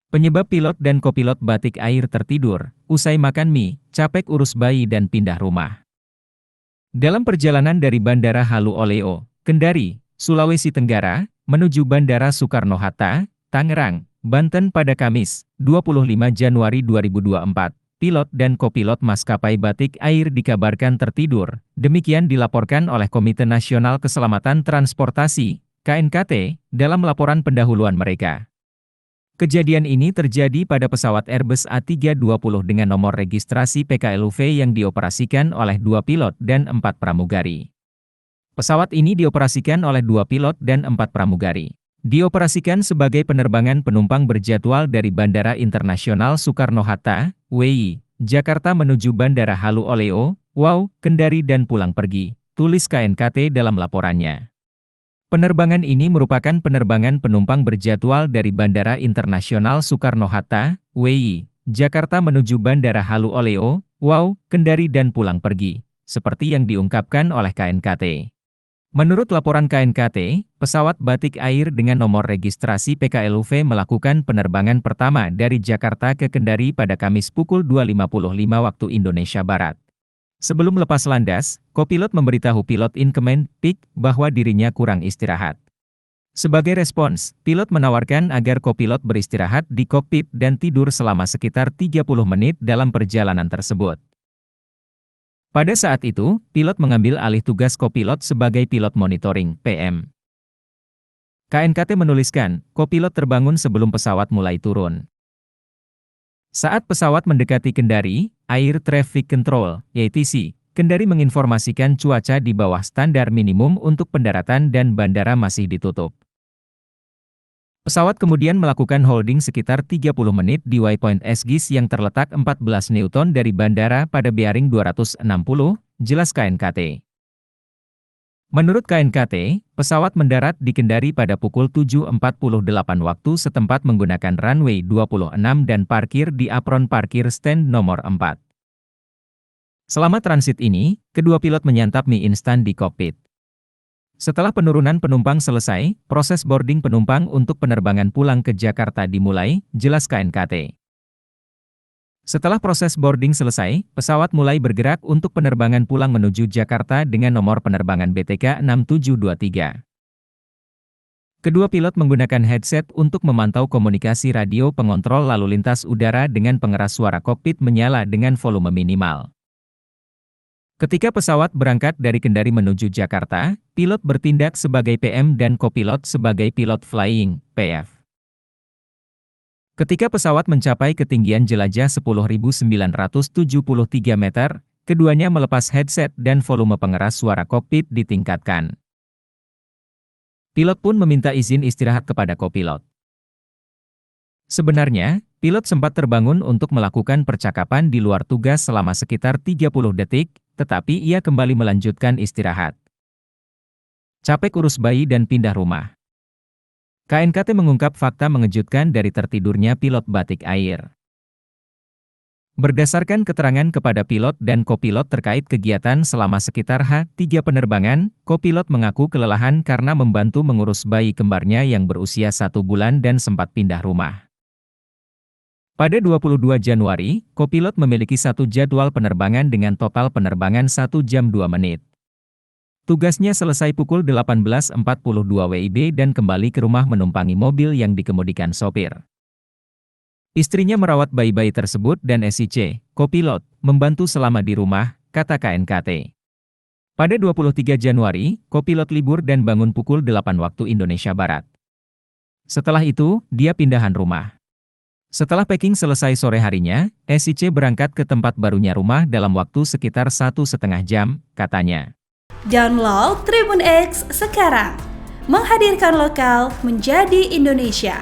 Penyebab pilot dan kopilot batik air tertidur, usai makan mie, capek urus bayi dan pindah rumah. Dalam perjalanan dari Bandara Halu Oleo, Kendari, Sulawesi Tenggara, menuju Bandara Soekarno-Hatta, Tangerang, Banten pada Kamis, 25 Januari 2024, pilot dan kopilot maskapai batik air dikabarkan tertidur, demikian dilaporkan oleh Komite Nasional Keselamatan Transportasi, KNKT, dalam laporan pendahuluan mereka. Kejadian ini terjadi pada pesawat Airbus A320 dengan nomor registrasi PKLUV yang dioperasikan oleh 2 pilot dan 4 pramugari. Pesawat ini dioperasikan oleh 2 pilot dan 4 pramugari. Dioperasikan sebagai penerbangan penumpang berjadwal dari Bandara Internasional Soekarno-Hatta, WI, Jakarta menuju Bandara Halu Oleo, WAU, Kendari dan pulang pergi, tulis KNKT dalam laporannya. Penerbangan ini merupakan penerbangan penumpang berjadwal dari Bandara Internasional Soekarno-Hatta, WI, Jakarta menuju Bandara Halu Oleo, WAU, Kendari dan pulang pergi, seperti yang diungkapkan oleh KNKT. Menurut laporan KNKT, pesawat batik air dengan nomor registrasi PKLUV melakukan penerbangan pertama dari Jakarta ke Kendari pada Kamis pukul 2.55 waktu Indonesia Barat. Sebelum lepas landas, kopilot memberitahu pilot in command, PIC, bahwa dirinya kurang istirahat. Sebagai respons, pilot menawarkan agar kopilot beristirahat di kokpit dan tidur selama sekitar 30 menit dalam perjalanan tersebut. Pada saat itu, pilot mengambil alih tugas kopilot sebagai pilot monitoring, PM. KNKT menuliskan, kopilot terbangun sebelum pesawat mulai turun. Saat pesawat mendekati Kendari, Air Traffic Control, ATC, Kendari menginformasikan cuaca di bawah standar minimum untuk pendaratan dan bandara masih ditutup. Pesawat kemudian melakukan holding sekitar 30 menit di waypoint SGIS yang terletak 14 Newton dari bandara pada bearing 260, jelas KNKT. Menurut KNKT, pesawat mendarat di Kendari pada pukul 7.48 waktu setempat menggunakan runway 26 dan parkir di apron parkir stand nomor 4. Selama transit ini, kedua pilot menyantap mie instan di kokpit. Setelah penurunan penumpang selesai, proses boarding penumpang untuk penerbangan pulang ke Jakarta dimulai, jelas KNKT. Setelah proses boarding selesai, pesawat mulai bergerak untuk penerbangan pulang menuju Jakarta dengan nomor penerbangan BTK 6723. Kedua pilot menggunakan headset untuk memantau komunikasi radio pengontrol lalu lintas udara dengan pengeras suara kokpit menyala dengan volume minimal. Ketika pesawat berangkat dari Kendari menuju Jakarta, pilot bertindak sebagai PM dan kopilot sebagai pilot flying, PF. Ketika pesawat mencapai ketinggian jelajah 10.973 meter, keduanya melepas headset dan volume pengeras suara kokpit ditingkatkan. Pilot pun meminta izin istirahat kepada kopilot. Sebenarnya, pilot sempat terbangun untuk melakukan percakapan di luar tugas selama sekitar 30 detik, tetapi ia kembali melanjutkan istirahat. Capek urus bayi dan pindah rumah. KNKT mengungkap fakta mengejutkan dari tertidurnya pilot batik air. Berdasarkan keterangan kepada pilot dan kopilot terkait kegiatan selama sekitar H3 penerbangan, kopilot mengaku kelelahan karena membantu mengurus bayi kembarnya yang berusia 1 bulan dan sempat pindah rumah. Pada 22 Januari, kopilot memiliki satu jadwal penerbangan dengan total penerbangan 1 jam 2 menit. Tugasnya selesai pukul 18.42 WIB dan kembali ke rumah menumpangi mobil yang dikemudikan sopir. Istrinya merawat bayi-bayi tersebut dan SIC, kopilot, membantu selama di rumah, kata KNKT. Pada 23 Januari, kopilot libur dan bangun pukul 8 waktu Indonesia Barat. Setelah itu, dia pindahan rumah. Setelah packing selesai sore harinya, SIC berangkat ke tempat barunya rumah dalam waktu sekitar 1,5 jam, katanya. Download Tribun X sekarang, menghadirkan lokal menjadi Indonesia.